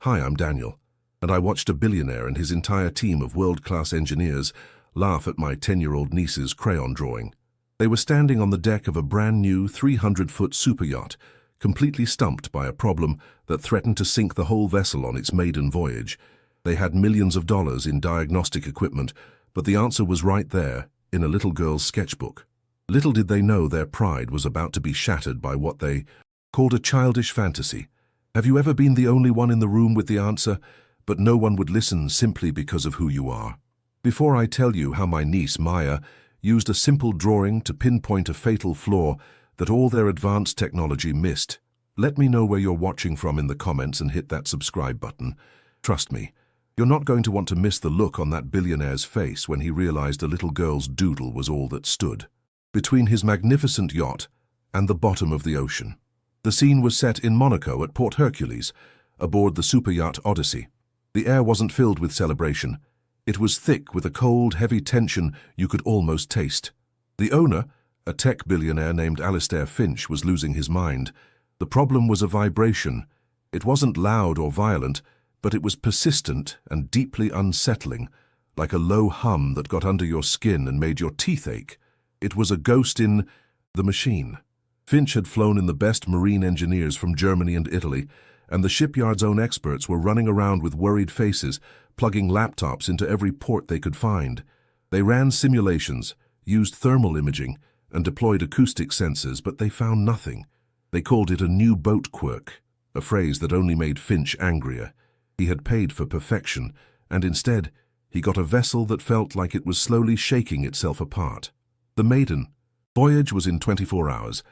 Hi, I'm Daniel, and I watched a billionaire and his entire team of world-class engineers laugh at my 10-year-old niece's crayon drawing. They were standing on the deck of a brand-new 300-foot superyacht, completely stumped by a problem that threatened to sink the whole vessel on its maiden voyage. They had millions of dollars in diagnostic equipment, but the answer was right there, in a little girl's sketchbook. Little did they know their pride was about to be shattered by what they called a childish fantasy. Have you ever been the only one in the room with the answer, but no one would listen simply because of who you are? Before I tell you how my niece, Maya, used a simple drawing to pinpoint a fatal flaw that all their advanced technology missed, let me know where you're watching from in the comments and hit that subscribe button. Trust me, you're not going to want to miss the look on that billionaire's face when he realized a little girl's doodle was all that stood between his magnificent yacht and the bottom of the ocean. The scene was set in Monaco at Port Hercules, aboard the superyacht Odyssey. The air wasn't filled with celebration. It was thick with a cold, heavy tension you could almost taste. The owner, a tech billionaire named Alistair Finch, was losing his mind. The problem was a vibration. It wasn't loud or violent, but it was persistent and deeply unsettling, like a low hum that got under your skin and made your teeth ache. It was a ghost in the machine. Finch had flown in the best marine engineers from Germany and Italy, and the shipyard's own experts were running around with worried faces, plugging laptops into every port they could find. They ran simulations, used thermal imaging, and deployed acoustic sensors, but they found nothing. They called it a new boat quirk, a phrase that only made Finch angrier. He had paid for perfection, and instead, he got a vessel that felt like it was slowly shaking itself apart. The maiden voyage was in 24 hours,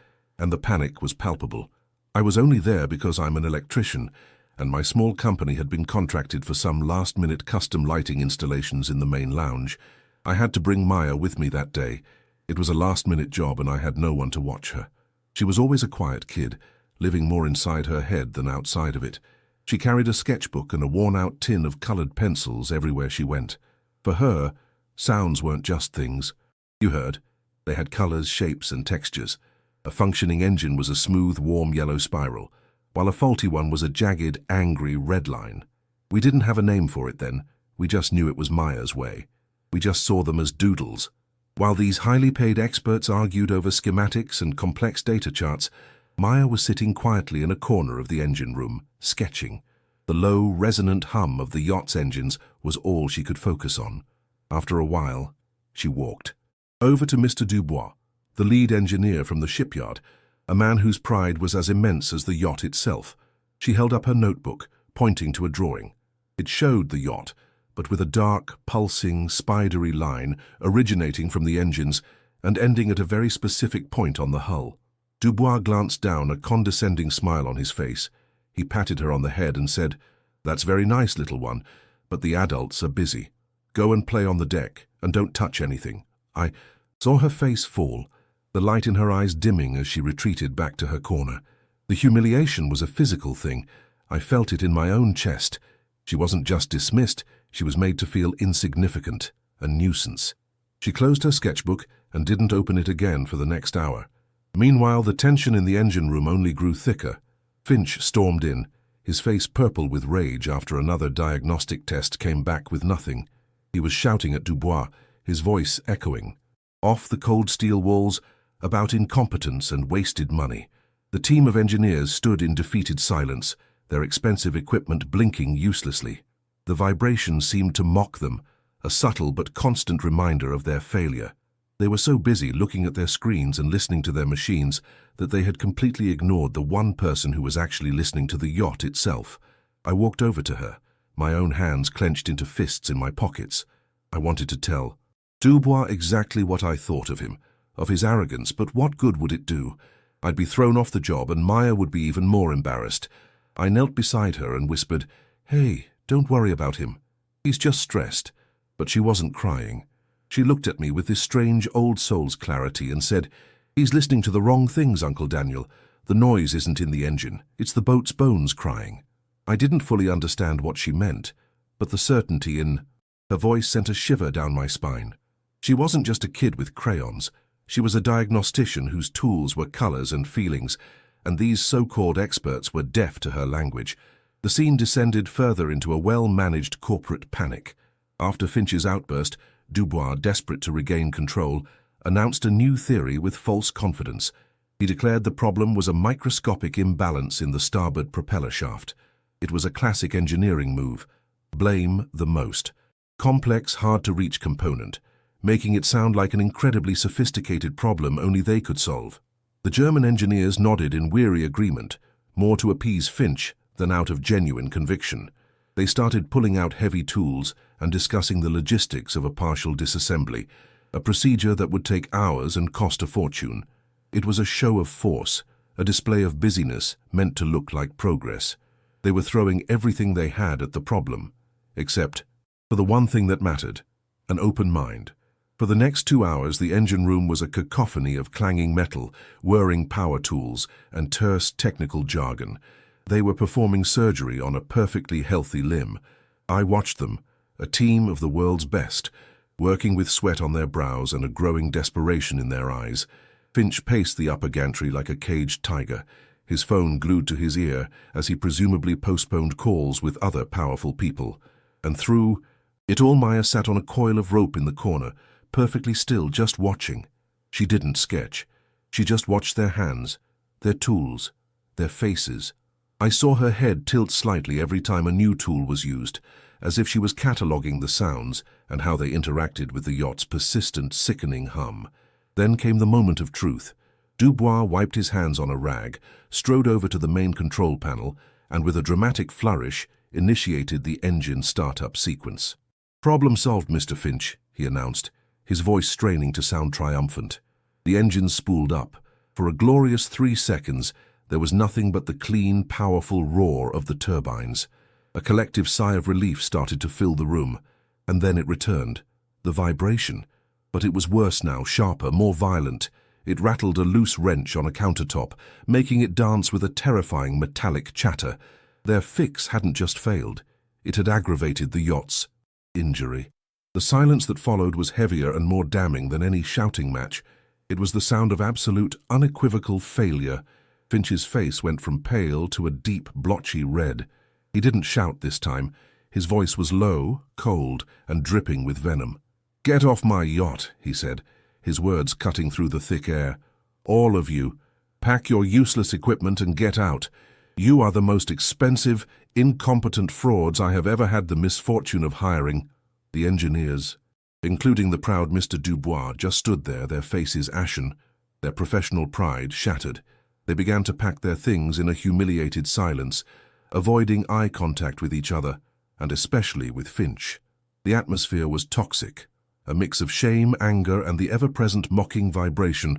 and the panic was palpable. I was only there because I'm an electrician, and my small company had been contracted for some last-minute custom lighting installations in the main lounge. I had to bring Maya with me that day. It was a last-minute job and I had no one to watch her. She was always a quiet kid, living more inside her head than outside of it. She carried a sketchbook and a worn-out tin of colored pencils everywhere she went. For her, sounds weren't just things. You heard. They had colors, shapes, and textures. A functioning engine was a smooth, warm yellow spiral, while a faulty one was a jagged, angry red line. We didn't have a name for it then. We just knew it was Maya's way. We just saw them as doodles. While these highly paid experts argued over schematics and complex data charts, Maya was sitting quietly in a corner of the engine room, sketching. The low, resonant hum of the yacht's engines was all she could focus on. After a while, she walked over to Mr. Dubois, the lead engineer from the shipyard, a man whose pride was as immense as the yacht itself. She held up her notebook, pointing to a drawing. It showed the yacht, but with a dark, pulsing, spidery line originating from the engines and ending at a very specific point on the hull. Dubois glanced down, a condescending smile on his face. He patted her on the head and said, "That's very nice, little one, but the adults are busy. Go and play on the deck, and don't touch anything." I saw her face fall, the light in her eyes dimming as she retreated back to her corner. The humiliation was a physical thing. I felt it in my own chest. She wasn't just dismissed, she was made to feel insignificant, a nuisance. She closed her sketchbook and didn't open it again for the next hour. Meanwhile, the tension in the engine room only grew thicker. Finch stormed in, his face purple with rage after another diagnostic test came back with nothing. He was shouting at Dubois, his voice echoing off the cold steel walls about incompetence and wasted money. The team of engineers stood in defeated silence, their expensive equipment blinking uselessly. The vibration seemed to mock them, a subtle but constant reminder of their failure. They were so busy looking at their screens and listening to their machines that they had completely ignored the one person who was actually listening to the yacht itself. I walked over to her, my own hands clenched into fists in my pockets. I wanted to tell Dubois exactly what I thought of him, of his arrogance, but what good would it do? I'd be thrown off the job and Maya would be even more embarrassed. I knelt beside her and whispered, "Hey, don't worry about him. He's just stressed." But she wasn't crying. She looked at me with this strange old soul's clarity and said, "He's listening to the wrong things, Uncle Daniel. The noise isn't in the engine. It's the boat's bones crying." I didn't fully understand what she meant, but the certainty in her voice sent a shiver down my spine. She wasn't just a kid with crayons. She was a diagnostician whose tools were colors and feelings, and these so-called experts were deaf to her language. The scene descended further into a well-managed corporate panic. After Finch's outburst, Dubois, desperate to regain control, announced a new theory with false confidence. He declared the problem was a microscopic imbalance in the starboard propeller shaft. It was a classic engineering move. Blame the most complex, hard-to-reach component, making it sound like an incredibly sophisticated problem only they could solve. The German engineers nodded in weary agreement, more to appease Finch than out of genuine conviction. They started pulling out heavy tools and discussing the logistics of a partial disassembly, a procedure that would take hours and cost a fortune. It was a show of force, a display of busyness meant to look like progress. They were throwing everything they had at the problem, except for the one thing that mattered, an open mind. For the next 2 hours, the engine room was a cacophony of clanging metal, whirring power tools, and terse technical jargon. They were performing surgery on a perfectly healthy limb. I watched them, a team of the world's best, working with sweat on their brows and a growing desperation in their eyes. Finch paced the upper gantry like a caged tiger, his phone glued to his ear as he presumably postponed calls with other powerful people. And through it all, Maya sat on a coil of rope in the corner, perfectly still, just watching. She didn't sketch. She just watched their hands, their tools, their faces. I saw her head tilt slightly every time a new tool was used, as if she was cataloguing the sounds and how they interacted with the yacht's persistent, sickening hum. Then came the moment of truth. Dubois wiped his hands on a rag, strode over to the main control panel, and with a dramatic flourish, initiated the engine startup sequence. "Problem solved, Mr. Finch," he announced, his voice straining to sound triumphant. The engines spooled up. For a glorious 3 seconds, there was nothing but the clean, powerful roar of the turbines. A collective sigh of relief started to fill the room, and then it returned. The vibration. But it was worse now, sharper, more violent. It rattled a loose wrench on a countertop, making it dance with a terrifying metallic chatter. Their fix hadn't just failed. It had aggravated the yacht's injury. The silence that followed was heavier and more damning than any shouting match. It was the sound of absolute, unequivocal failure. Finch's face went from pale to a deep, blotchy red. He didn't shout this time. His voice was low, cold, and dripping with venom. "Get off my yacht," he said, his words cutting through the thick air. "All of you. Pack your useless equipment and get out. You are the most expensive, incompetent frauds I have ever had the misfortune of hiring." The engineers, including the proud Mr. Dubois, just stood there, their faces ashen, their professional pride shattered. They began to pack their things in a humiliated silence, avoiding eye contact with each other, and especially with Finch. The atmosphere was toxic, a mix of shame, anger, and the ever-present mocking vibration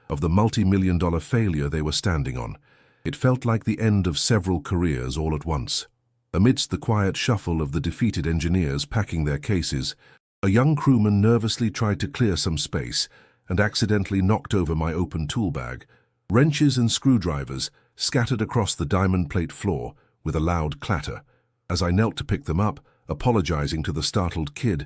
of the multi-million-dollar failure they were standing on. It felt like the end of several careers all at once. Amidst the quiet shuffle of the defeated engineers packing their cases, a young crewman nervously tried to clear some space and accidentally knocked over my open tool bag. Wrenches and screwdrivers scattered across the diamond plate floor with a loud clatter. As I knelt to pick them up, apologizing to the startled kid,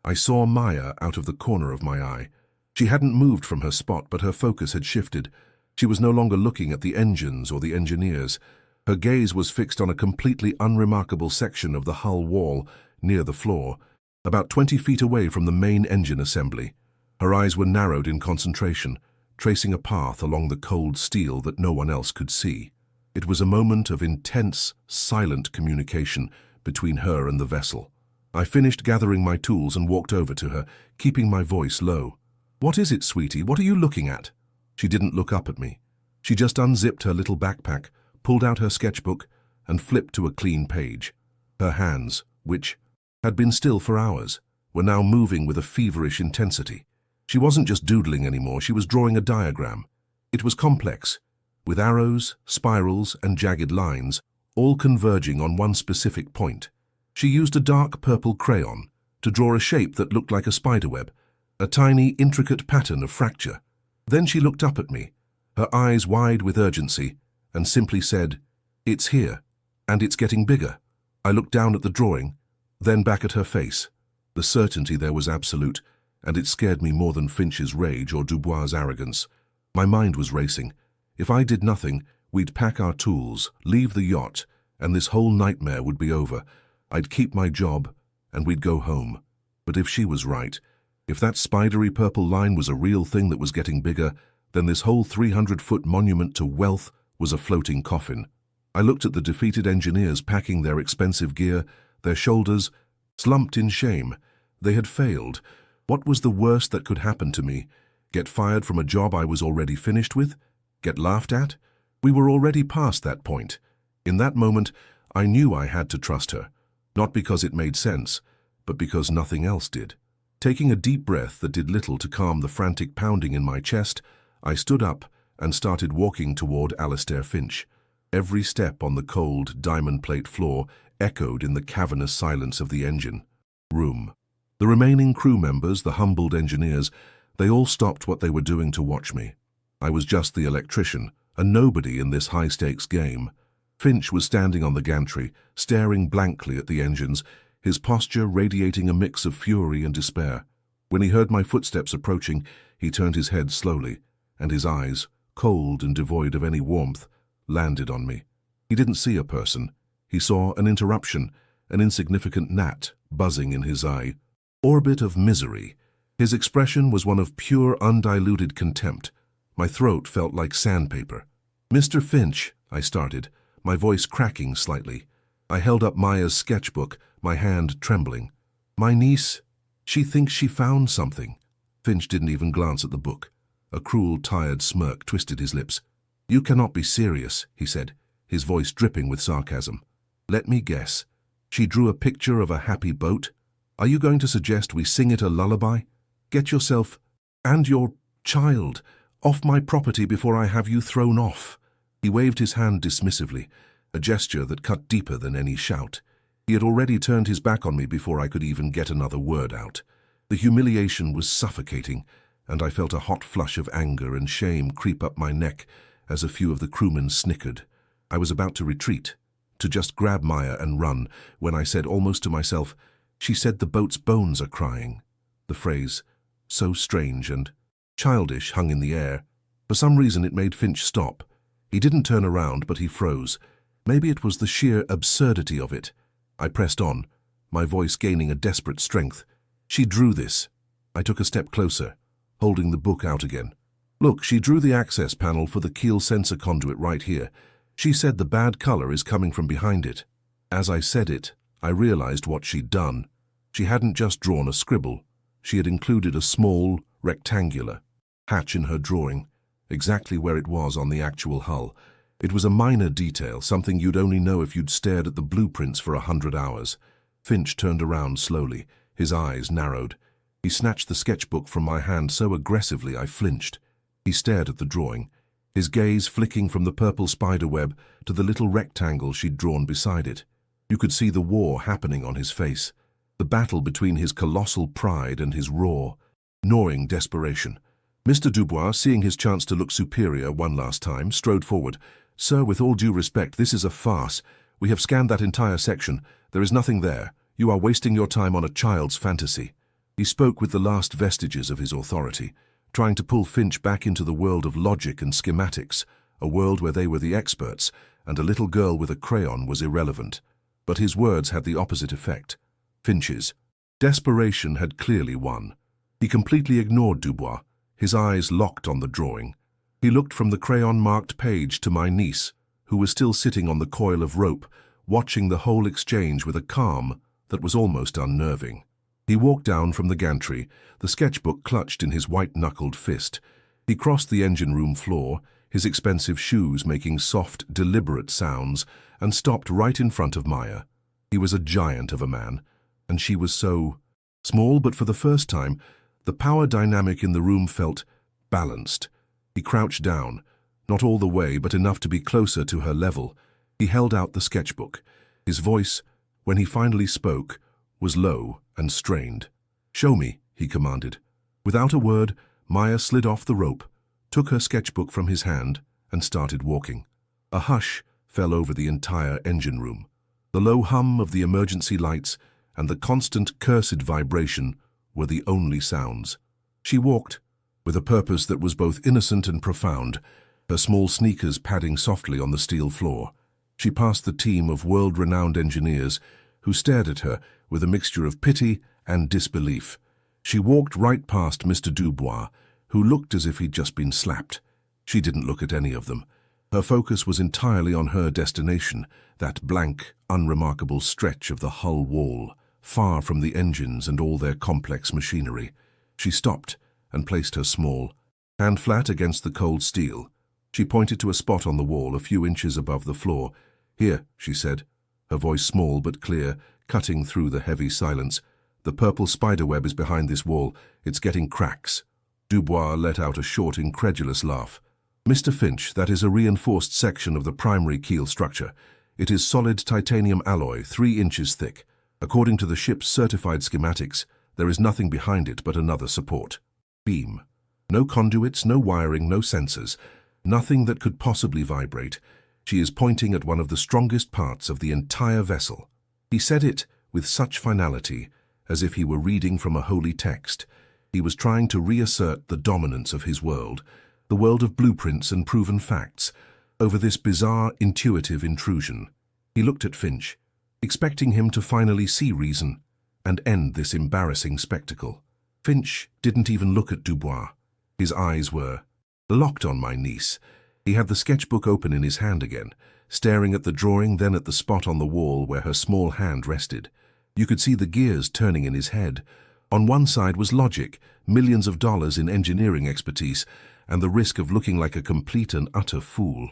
I saw Maya out of the corner of my eye. She hadn't moved from her spot, but her focus had shifted. She was no longer looking at the engines or the engineers. Her gaze was fixed on a completely unremarkable section of the hull wall near the floor, about 20 feet away from the main engine assembly. Her eyes were narrowed in concentration, tracing a path along the cold steel that no one else could see. It was a moment of intense, silent communication between her and the vessel. I finished gathering my tools and walked over to her, keeping my voice low. "What is it, sweetie? What are you looking at?" She didn't look up at me. She just unzipped her little backpack, pulled out her sketchbook, and flipped to a clean page. Her hands, which had been still for hours, were now moving with a feverish intensity. She wasn't just doodling anymore, she was drawing a diagram. It was complex, with arrows, spirals, and jagged lines, all converging on one specific point. She used a dark purple crayon to draw a shape that looked like a spiderweb, a tiny, intricate pattern of fracture. Then she looked up at me, her eyes wide with urgency, and simply said, "It's here, and it's getting bigger." I looked down at the drawing, then back at her face. The certainty there was absolute, and it scared me more than Finch's rage or Dubois' arrogance. My mind was racing. If I did nothing, we'd pack our tools, leave the yacht, and this whole nightmare would be over. I'd keep my job, and we'd go home. But if she was right, if that spidery purple line was a real thing that was getting bigger, then this whole 300-foot monument to wealth was a floating coffin. I looked at the defeated engineers packing their expensive gear, their shoulders slumped in shame. They had failed. What was the worst that could happen to me? Get fired from a job I was already finished with? Get laughed at? We were already past that point. In that moment, I knew I had to trust her, not because it made sense, but because nothing else did. Taking a deep breath that did little to calm the frantic pounding in my chest, I stood up and started walking toward Alistair Finch. Every step on the cold, diamond-plate floor echoed in the cavernous silence of the engine room. The remaining crew members, the humbled engineers, they all stopped what they were doing to watch me. I was just the electrician, a nobody in this high-stakes game. Finch was standing on the gantry, staring blankly at the engines, his posture radiating a mix of fury and despair. When he heard my footsteps approaching, he turned his head slowly, and his eyes, cold and devoid of any warmth, landed on me. He didn't see a person. He saw an interruption, an insignificant gnat buzzing in his eye. Orbit of misery. His expression was one of pure, undiluted contempt. My throat felt like sandpaper. "Mr. Finch," I started, my voice cracking slightly. I held up Maya's sketchbook, my hand trembling. "My niece, she thinks she found something." Finch didn't even glance at the book. A cruel, tired smirk twisted his lips. "You cannot be serious," he said, his voice dripping with sarcasm. "Let me guess. She drew a picture of a happy boat? Are you going to suggest we sing it a lullaby? Get yourself and your child off my property before I have you thrown off." He waved his hand dismissively, a gesture that cut deeper than any shout. He had already turned his back on me before I could even get another word out. The humiliation was suffocating, and I felt a hot flush of anger and shame creep up my neck as a few of the crewmen snickered. I was about to retreat, to just grab Maya and run, when I said almost to myself, "She said the boat's bones are crying." The phrase, so strange and childish, hung in the air. For some reason it made Finch stop. He didn't turn around, but he froze. Maybe it was the sheer absurdity of it. I pressed on, my voice gaining a desperate strength. "She drew this." I took a step closer, holding the book out again. "Look, she drew the access panel for the keel sensor conduit right here. She said the bad color is coming from behind it." As I said it, I realized what she'd done. She hadn't just drawn a scribble. She had included a small, rectangular hatch in her drawing, exactly where it was on the actual hull. It was a minor detail, something you'd only know if you'd stared at the blueprints for 100 hours. Finch turned around slowly, his eyes narrowed. He snatched the sketchbook from my hand so aggressively I flinched. He stared at the drawing, his gaze flicking from the purple spiderweb to the little rectangle she'd drawn beside it. You could see the war happening on his face, the battle between his colossal pride and his raw, gnawing desperation. Mr. Dubois, seeing his chance to look superior one last time, strode forward. "Sir, with all due respect, this is a farce. We have scanned that entire section. There is nothing there. You are wasting your time on a child's fantasy." He spoke with the last vestiges of his authority, trying to pull Finch back into the world of logic and schematics, a world where they were the experts, and a little girl with a crayon was irrelevant. But his words had the opposite effect. Finch's desperation had clearly won. He completely ignored Dubois, his eyes locked on the drawing. He looked from the crayon-marked page to my niece, who was still sitting on the coil of rope, watching the whole exchange with a calm that was almost unnerving. He walked down from the gantry, the sketchbook clutched in his white-knuckled fist. He crossed the engine room floor, his expensive shoes making soft, deliberate sounds, and stopped right in front of Maya. He was a giant of a man, and she was so small, but for the first time, the power dynamic in the room felt balanced. He crouched down, not all the way, but enough to be closer to her level. He held out the sketchbook. His voice, when he finally spoke, was low and strained. "Show me," he commanded. Without a word, Maya slid off the rope, took her sketchbook from his hand, and started walking. A hush fell over the entire engine room. The low hum of the emergency lights and the constant cursed vibration were the only sounds. She walked, with a purpose that was both innocent and profound, her small sneakers padding softly on the steel floor. She passed the team of world-renowned engineers who stared at her with a mixture of pity and disbelief. She walked right past Mr. Dubois, who looked as if he'd just been slapped. She didn't look at any of them. Her focus was entirely on her destination, that blank, unremarkable stretch of the hull wall, far from the engines and all their complex machinery. She stopped and placed her small hand flat against the cold steel. She pointed to a spot on the wall a few inches above the floor. "Here," she said, her voice small but clear, cutting through the heavy silence. "The purple spiderweb is behind this wall. It's getting cracks." Dubois let out a short, incredulous laugh. "Mr. Finch, that is a reinforced section of the primary keel structure. It is solid titanium alloy, 3 inches thick. According to the ship's certified schematics, there is nothing behind it but another support beam. No conduits, no wiring, no sensors. Nothing that could possibly vibrate. She is pointing at one of the strongest parts of the entire vessel." He said it with such finality, as if he were reading from a holy text. He was trying to reassert the dominance of his world, the world of blueprints and proven facts, over this bizarre, intuitive intrusion. He looked at Finch, expecting him to finally see reason and end this embarrassing spectacle. Finch didn't even look at Dubois. His eyes were locked on my niece. He had the sketchbook open in his hand again, staring at the drawing, then at the spot on the wall where her small hand rested. You could see the gears turning in his head. On one side was logic, millions of dollars in engineering expertise, and the risk of looking like a complete and utter fool.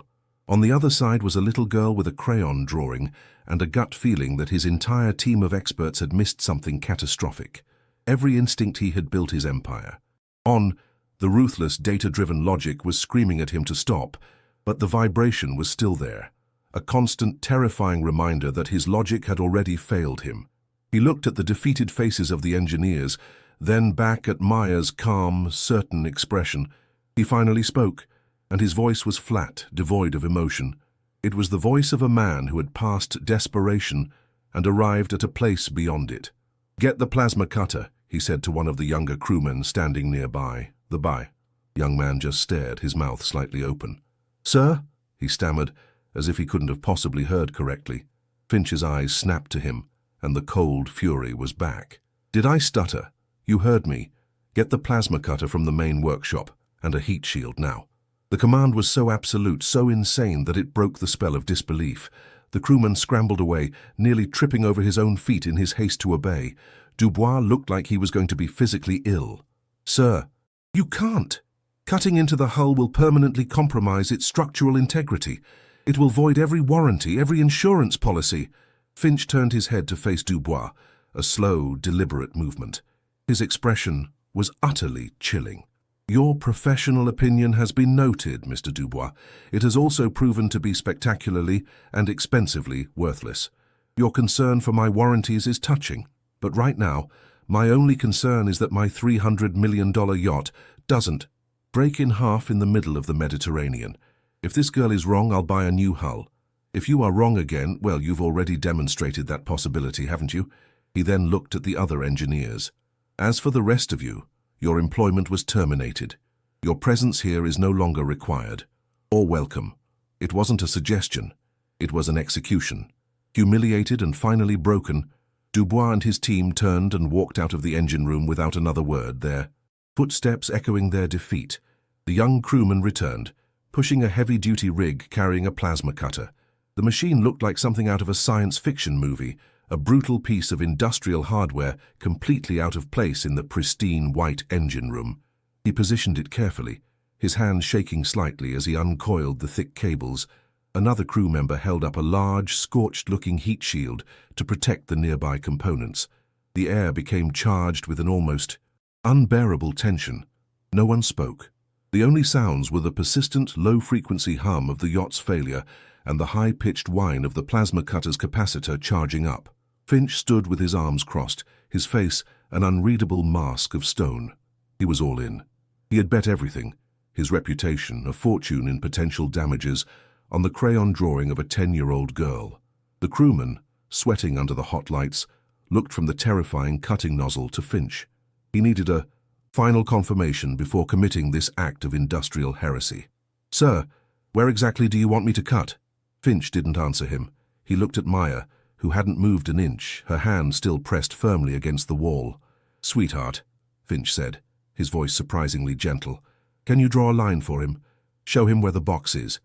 On the other side was a little girl with a crayon drawing and a gut feeling that his entire team of experts had missed something catastrophic. Every instinct he had built his empire on, the ruthless, data-driven logic was screaming at him to stop, but the vibration was still there, a constant, terrifying reminder that his logic had already failed him. He looked at the defeated faces of the engineers, then back at Maya's calm, certain expression. He finally spoke, and his voice was flat, devoid of emotion. It was the voice of a man who had passed desperation and arrived at a place beyond it. "Get the plasma cutter," he said to one of the younger crewmen standing nearby. The young man just stared, his mouth slightly open. "Sir?" he stammered, as if he couldn't have possibly heard correctly. Finch's eyes snapped to him, and the cold fury was back. "Did I stutter? You heard me. Get the plasma cutter from the main workshop, and a heat shield now." The command was so absolute, so insane, that it broke the spell of disbelief. The crewman scrambled away, nearly tripping over his own feet in his haste to obey. Dubois looked like he was going to be physically ill. "Sir, you can't. Cutting into the hull will permanently compromise its structural integrity. It will void every warranty, every insurance policy." Finch turned his head to face Dubois, a slow, deliberate movement. His expression was utterly chilling. "Your professional opinion has been noted, Mr. Dubois. It has also proven to be spectacularly and expensively worthless. Your concern for my warranties is touching, but right now, my only concern is that my $300 million yacht doesn't break in half in the middle of the Mediterranean. If this girl is wrong, I'll buy a new hull. If you are wrong again, well, you've already demonstrated that possibility, haven't you?" He then looked at the other engineers. "As for the rest of you, your employment was terminated. Your presence here is no longer required or welcome. It wasn't a suggestion. It was an execution." Humiliated and finally broken, Dubois and his team turned and walked out of the engine room without another word, their footsteps echoing their defeat. The young crewman returned, pushing a heavy-duty rig carrying a plasma cutter. The machine looked like something out of a science fiction movie, a brutal piece of industrial hardware completely out of place in the pristine white engine room. He positioned it carefully, his hand shaking slightly as he uncoiled the thick cables. Another crew member held up a large, scorched-looking heat shield to protect the nearby components. The air became charged with an almost unbearable tension. No one spoke. The only sounds were the persistent, low-frequency hum of the yacht's failure and the high-pitched whine of the plasma cutter's capacitor charging up. Finch stood with his arms crossed, his face an unreadable mask of stone. He was all in. He had bet everything, his reputation, a fortune in potential damages, on the crayon drawing of a 10-year-old girl. The crewman, sweating under the hot lights, looked from the terrifying cutting nozzle to Finch. He needed a final confirmation before committing this act of industrial heresy. "Sir, where exactly do you want me to cut?" Finch didn't answer him. He looked at Maya, who hadn't moved an inch, her hand still pressed firmly against the wall. "Sweetheart," Finch said, his voice surprisingly gentle. "Can you draw a line for him? Show him where the box is."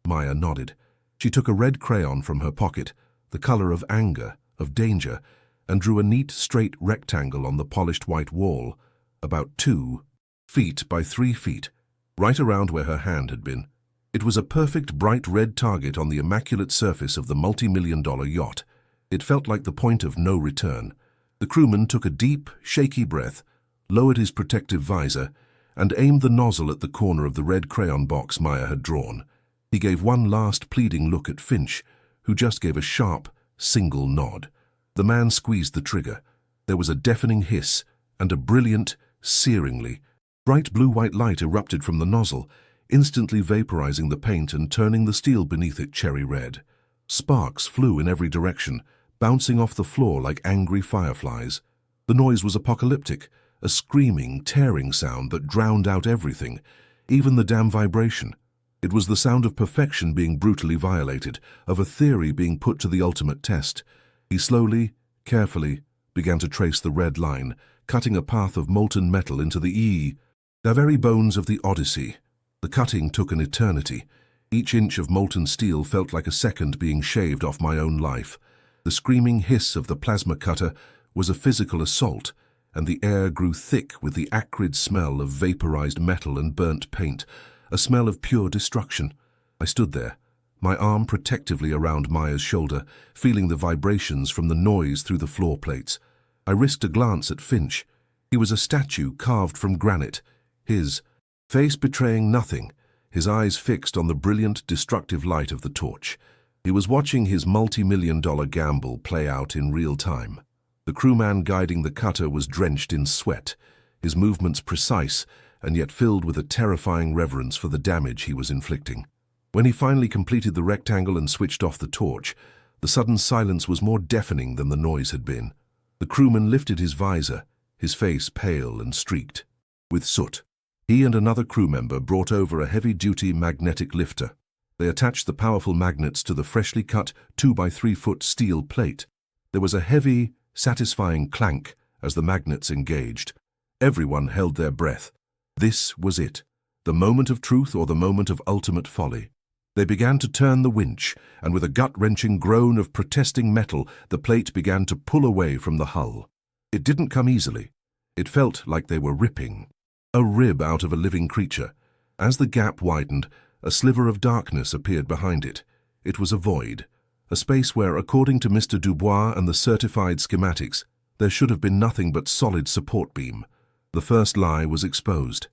Maya nodded. She took a red crayon from her pocket, the color of anger, of danger, and drew a neat, straight rectangle on the polished white wall, about 2 feet by 3 feet, right around where her hand had been. It was a perfect bright red target on the immaculate surface of the multi-million-dollar yacht. It felt like the point of no return. The crewman took a deep, shaky breath, lowered his protective visor, and aimed the nozzle at the corner of the red crayon box Maya had drawn. He gave one last pleading look at Finch, who just gave a sharp, single nod. The man squeezed the trigger. There was a deafening hiss, and a brilliant, searingly, bright blue-white light erupted from the nozzle, instantly vaporizing the paint and turning the steel beneath it cherry red. Sparks flew in every direction, bouncing off the floor like angry fireflies. The noise was apocalyptic, a screaming, tearing sound that drowned out everything, even the damn vibration. It was the sound of perfection being brutally violated, of a theory being put to the ultimate test. He slowly, carefully, began to trace the red line, cutting a path of molten metal into the very bones of the Odyssey. The cutting took an eternity. Each inch of molten steel felt like a second being shaved off my own life. The screaming hiss of the plasma cutter was a physical assault, and the air grew thick with the acrid smell of vaporized metal and burnt paint, a smell of pure destruction. I stood there, my arm protectively around Maya's shoulder, feeling the vibrations from the noise through the floor plates. I risked a glance at Finch. He was a statue carved from granite, his face betraying nothing, his eyes fixed on the brilliant, destructive light of the torch. He was watching his multi-million-dollar gamble play out in real time. The crewman guiding the cutter was drenched in sweat, his movements precise and yet filled with a terrifying reverence for the damage he was inflicting. When he finally completed the rectangle and switched off the torch, the sudden silence was more deafening than the noise had been. The crewman lifted his visor, his face pale and streaked with soot. He and another crew member brought over a heavy-duty magnetic lifter. They attached the powerful magnets to the freshly cut 2 by 3 foot steel plate. There was a heavy, satisfying clank as the magnets engaged. Everyone held their breath. This was it, the moment of truth or the moment of ultimate folly. They began to turn the winch, and with a gut-wrenching groan of protesting metal, the plate began to pull away from the hull. It didn't come easily. It felt like they were ripping a rib out of a living creature. As the gap widened, a sliver of darkness appeared behind it. It was a void, a space where, according to Mr. Dubois and the certified schematics, there should have been nothing but solid support beam. The first lie was exposed.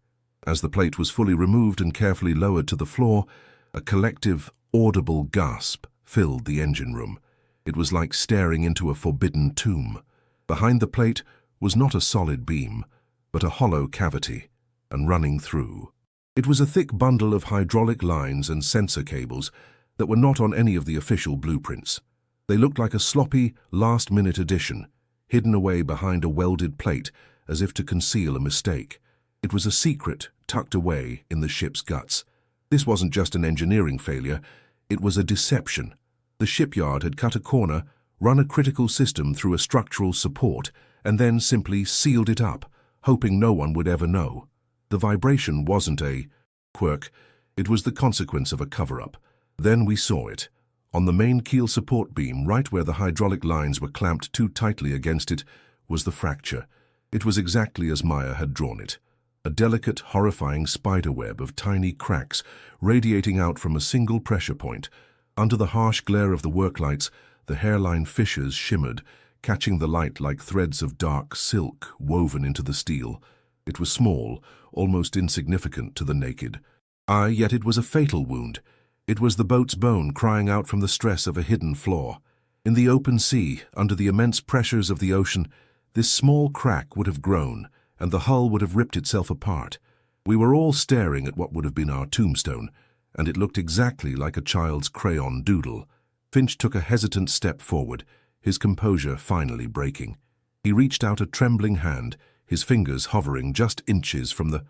As the plate was fully removed and carefully lowered to the floor, a collective, audible gasp filled the engine room. It was like staring into a forbidden tomb. Behind the plate was not a solid beam, but a hollow cavity, and running through. It was a thick bundle of hydraulic lines and sensor cables that were not on any of the official blueprints. They looked like a sloppy, last-minute addition, hidden away behind a welded plate as if to conceal a mistake. It was a secret tucked away in the ship's guts. This wasn't just an engineering failure, it was a deception. The shipyard had cut a corner, run a critical system through a structural support, and then simply sealed it up, hoping no one would ever know. The vibration wasn't a quirk, it was the consequence of a cover-up. Then we saw it. On the main keel support beam, right where the hydraulic lines were clamped too tightly against it, was the fracture. It was exactly as Maya had drawn it. A delicate, horrifying spiderweb of tiny cracks radiating out from a single pressure point. Under the harsh glare of the work lights, the hairline fissures shimmered, catching the light like threads of dark silk woven into the steel. It was small, almost insignificant to the naked eye, yet it was a fatal wound. It was the boat's bone crying out from the stress of a hidden flaw. In the open sea, under the immense pressures of the ocean, this small crack would have grown, and the hull would have ripped itself apart. We were all staring at what would have been our tombstone, and it looked exactly like a child's crayon doodle. Finch took a hesitant step forward, his composure finally breaking. He reached out a trembling hand, his fingers hovering just inches from the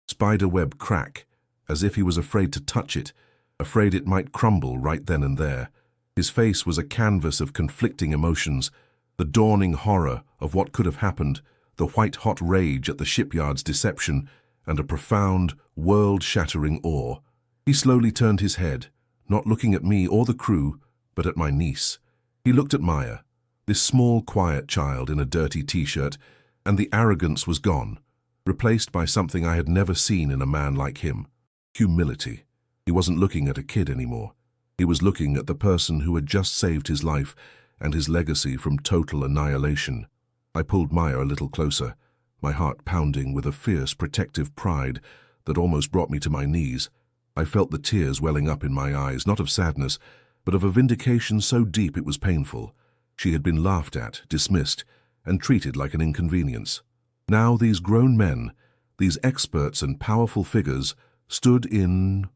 spiderweb crack, as if he was afraid to touch it. afraid it might crumble right then and there. His face was a canvas of conflicting emotions, the dawning horror of what could have happened, the white-hot rage at the shipyard's deception, and a profound, world-shattering awe. He slowly turned his head, not looking at me or the crew, but at my niece. He looked at Maya, this small, quiet child in a dirty t-shirt, and the arrogance was gone, replaced by something I had never seen in a man like him: humility. He wasn't looking at a kid anymore. He was looking at the person who had just saved his life and his legacy from total annihilation. I pulled Maya a little closer, my heart pounding with a fierce, protective pride that almost brought me to my knees. I felt the tears welling up in my eyes, not of sadness, but of a vindication so deep it was painful. She had been laughed at, dismissed, and treated like an inconvenience. Now these grown men, these experts and powerful figures, stood in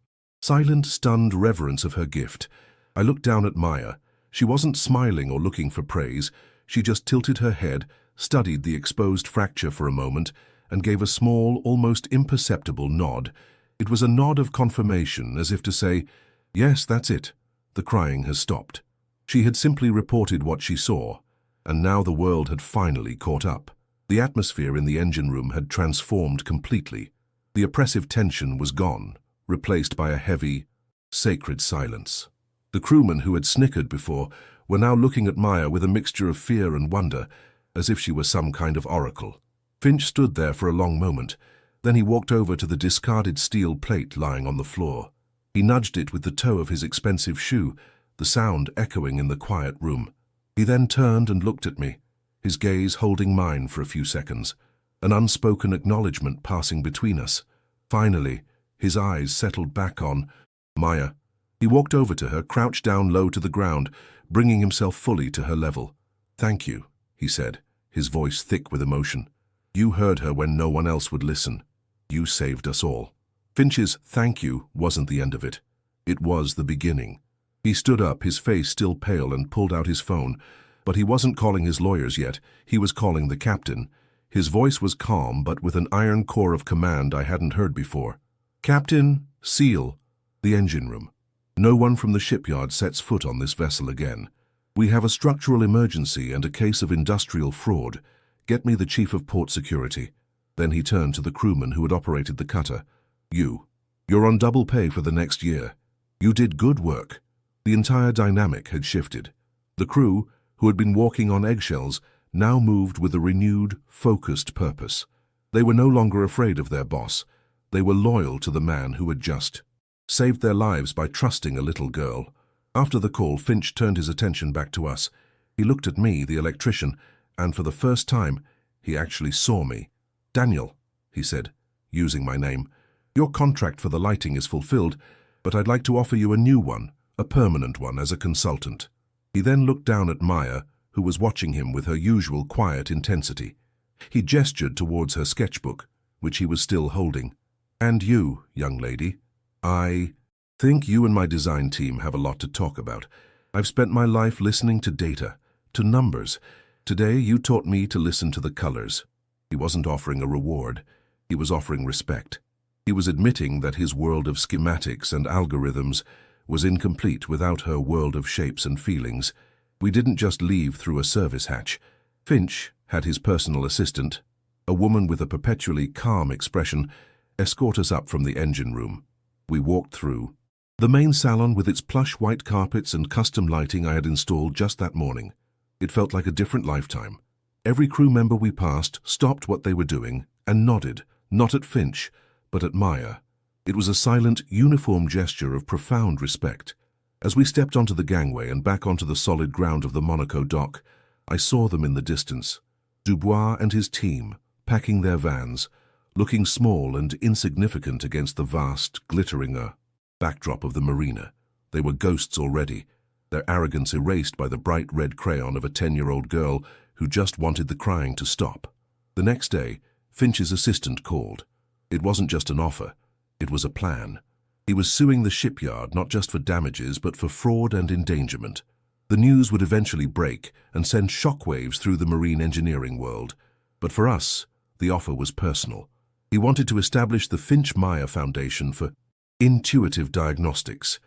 silent, stunned reverence of her gift. I looked down at Maya. She wasn't smiling or looking for praise. She just tilted her head, studied the exposed fracture for a moment, and gave a small, almost imperceptible nod. It was a nod of confirmation, as if to say, "Yes, that's it. The crying has stopped." She had simply reported what she saw, and now the world had finally caught up. The atmosphere in the engine room had transformed completely. The oppressive tension was gone, replaced by a heavy, sacred silence. The crewmen who had snickered before were now looking at Maya with a mixture of fear and wonder, as if she were some kind of oracle. Finch stood there for a long moment. Then he walked over to the discarded steel plate lying on the floor. He nudged it with the toe of his expensive shoe, the sound echoing in the quiet room. He then turned and looked at me, his gaze holding mine for a few seconds, an unspoken acknowledgement passing between us. Finally, his eyes settled back on Maya. He walked over to her, crouched down low to the ground, bringing himself fully to her level. "Thank you," he said, his voice thick with emotion. "You heard her when no one else would listen. You saved us all." Finch's "thank you" wasn't the end of it. It was the beginning. He stood up, his face still pale, and pulled out his phone. But he wasn't calling his lawyers yet. He was calling the captain. His voice was calm, but with an iron core of command I hadn't heard before. "Captain, seal the engine room. No one from the shipyard sets foot on this vessel again. We have a structural emergency and a case of industrial fraud. Get me the chief of port security." Then he turned to the crewman who had operated the cutter. You're on double pay for the next year. You did good work." The entire dynamic had shifted. The crew, who had been walking on eggshells, now moved with a renewed, focused purpose. They were no longer afraid of their boss. They were loyal to the man who had just saved their lives by trusting a little girl. After the call, Finch turned his attention back to us. He looked at me, the electrician, and for the first time, he actually saw me. "Daniel," he said, using my name, "your contract for the lighting is fulfilled, but I'd like to offer you a new one, a permanent one, as a consultant." He then looked down at Maya, who was watching him with her usual quiet intensity. He gestured towards her sketchbook, which he was still holding. "And you, young lady, I think you and my design team have a lot to talk about. I've spent my life listening to data, to numbers. Today you taught me to listen to the colors." He wasn't offering a reward. He was offering respect. He was admitting that his world of schematics and algorithms was incomplete without her world of shapes and feelings. We didn't just leave through a service hatch. Finch had his personal assistant, a woman with a perpetually calm expression, escort us up from the engine room. We walked through the main salon with its plush white carpets and custom lighting I had installed just that morning. It felt like a different lifetime. Every crew member we passed stopped what they were doing and nodded, not at Finch, but at Maya. It was a silent, uniform gesture of profound respect. As we stepped onto the gangway and back onto the solid ground of the Monaco dock, I saw them in the distance. Dubois and his team, packing their vans, looking small and insignificant against the vast, glittering backdrop of the marina. They were ghosts already, their arrogance erased by the bright red crayon of a 10-year-old girl who just wanted the crying to stop. The next day, Finch's assistant called. It wasn't just an offer, it was a plan. He was suing the shipyard not just for damages but for fraud and endangerment. The news would eventually break and send shockwaves through the marine engineering world. But for us, the offer was personal. He wanted to establish the Finch-Maya Foundation for intuitive diagnostics,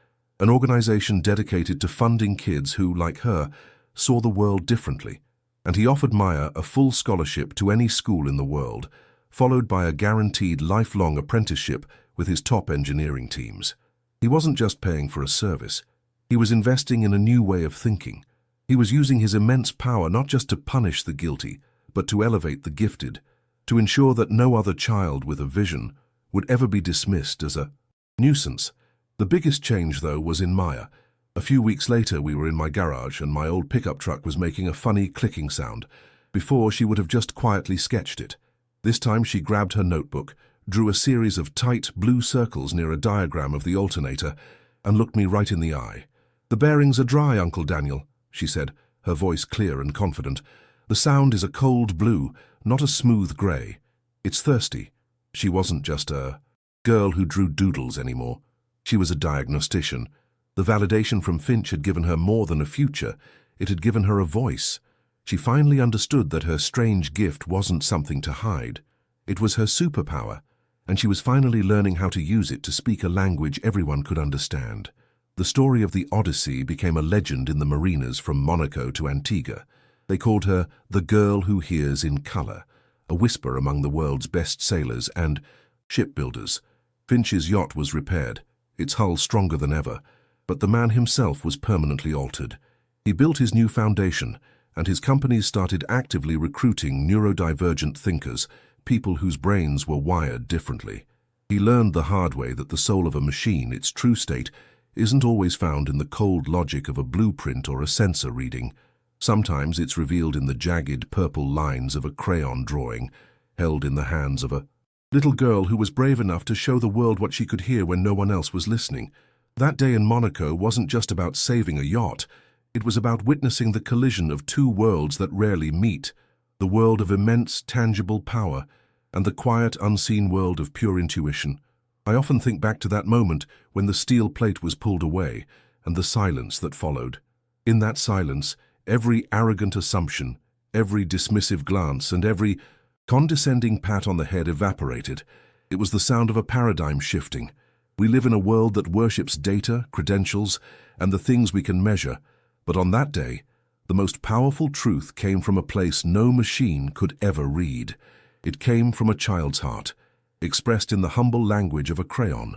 an organization dedicated to funding kids who, like her, saw the world differently, and he offered Maya a full scholarship to any school in the world, followed by a guaranteed lifelong apprenticeship with his top engineering teams. He wasn't just paying for a service. He was investing in a new way of thinking. He was using his immense power not just to punish the guilty, but to elevate the gifted, to ensure that no other child with a vision would ever be dismissed as a nuisance. The biggest change, though, was in Maya. A few weeks later, we were in my garage and my old pickup truck was making a funny clicking sound. Before, she would have just quietly sketched it. This time she grabbed her notebook, drew a series of tight blue circles near a diagram of the alternator, and looked me right in the eye. "The bearings are dry, Uncle Daniel," she said, her voice clear and confident. "The sound is a cold blue, not a smooth grey. It's thirsty." She wasn't just a girl who drew doodles anymore. She was a diagnostician. The validation from Finch had given her more than a future. It had given her a voice. She finally understood that her strange gift wasn't something to hide. It was her superpower, and she was finally learning how to use it to speak a language everyone could understand. The story of the Odyssey became a legend in the marinas from Monaco to Antigua. They called her the girl who hears in color, a whisper among the world's best sailors and shipbuilders. Finch's yacht was repaired, its hull stronger than ever, but the man himself was permanently altered. He built his new foundation, and his companies started actively recruiting neurodivergent thinkers, people whose brains were wired differently. He learned the hard way that the soul of a machine, its true state, isn't always found in the cold logic of a blueprint or a sensor reading. Sometimes it's revealed in the jagged purple lines of a crayon drawing, held in the hands of a little girl who was brave enough to show the world what she could hear when no one else was listening. That day in Monaco wasn't just about saving a yacht. It was about witnessing the collision of two worlds that rarely meet, the world of immense, tangible power and the quiet, unseen world of pure intuition. I often think back to that moment when the steel plate was pulled away and the silence that followed. In that silence, every arrogant assumption, every dismissive glance, and every condescending pat on the head evaporated. It was the sound of a paradigm shifting. We live in a world that worships data, credentials, and the things we can measure. But on that day, the most powerful truth came from a place no machine could ever read. It came from a child's heart, expressed in the humble language of a crayon.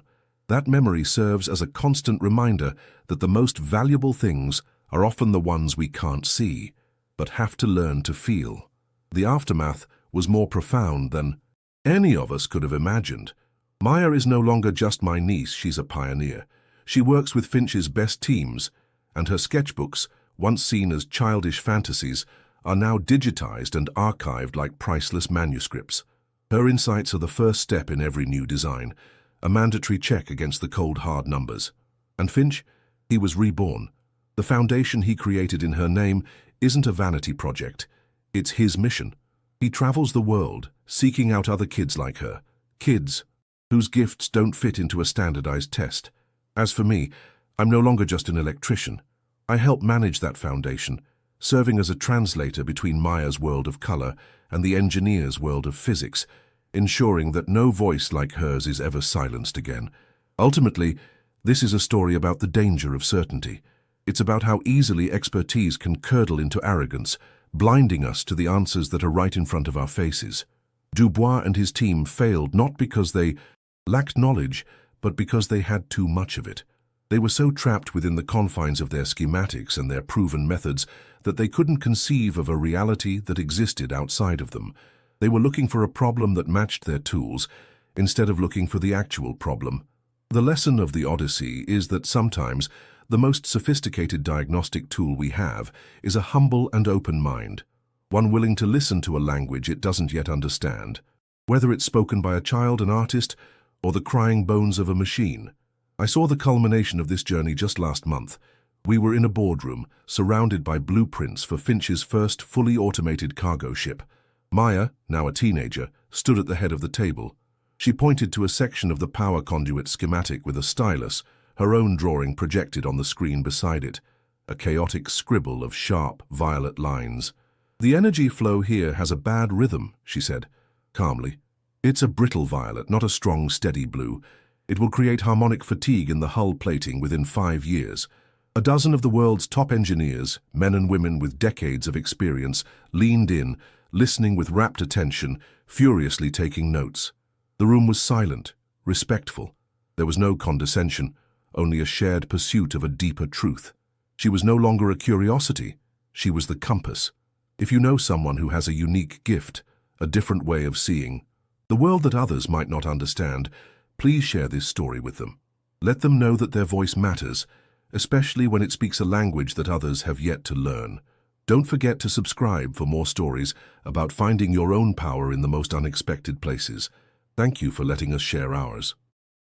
That memory serves as a constant reminder that the most valuable things are often the ones we can't see, but have to learn to feel. The aftermath was more profound than any of us could have imagined. Maya is no longer just my niece, she's a pioneer. She works with Finch's best teams, and her sketchbooks, once seen as childish fantasies, are now digitized and archived like priceless manuscripts. Her insights are the first step in every new design, a mandatory check against the cold, hard numbers. And Finch, he was reborn. The foundation he created in her name isn't a vanity project. It's his mission. He travels the world, seeking out other kids like her, kids whose gifts don't fit into a standardized test. As for me, I'm no longer just an electrician. I help manage that foundation, serving as a translator between Maya's world of color and the engineer's world of physics, ensuring that no voice like hers is ever silenced again. Ultimately, this is a story about the danger of certainty. It's about how easily expertise can curdle into arrogance, blinding us to the answers that are right in front of our faces. Dubois and his team failed not because they lacked knowledge, but because they had too much of it. They were so trapped within the confines of their schematics and their proven methods that they couldn't conceive of a reality that existed outside of them. They were looking for a problem that matched their tools, instead of looking for the actual problem. The lesson of the Odyssey is that sometimes the most sophisticated diagnostic tool we have is a humble and open mind, one willing to listen to a language it doesn't yet understand, whether it's spoken by a child, an artist, or the crying bones of a machine. I saw the culmination of this journey just last month. We were in a boardroom, surrounded by blueprints for Finch's first fully automated cargo ship. Maya, now a teenager, stood at the head of the table. She pointed to a section of the power conduit schematic with a stylus, her own drawing projected on the screen beside it, a chaotic scribble of sharp, violet lines. "The energy flow here has a bad rhythm," she said, calmly. "It's a brittle violet, not a strong, steady blue. It will create harmonic fatigue in the hull plating within 5 years. A dozen of the world's top engineers, men and women with decades of experience, leaned in, listening with rapt attention, furiously taking notes. The room was silent, respectful. There was no condescension, only a shared pursuit of a deeper truth. She was no longer a curiosity, she was the compass. If you know someone who has a unique gift, a different way of seeing, the world that others might not understand, please share this story with them. Let them know that their voice matters, especially when it speaks a language that others have yet to learn. Don't forget to subscribe for more stories about finding your own power in the most unexpected places. Thank you for letting us share ours.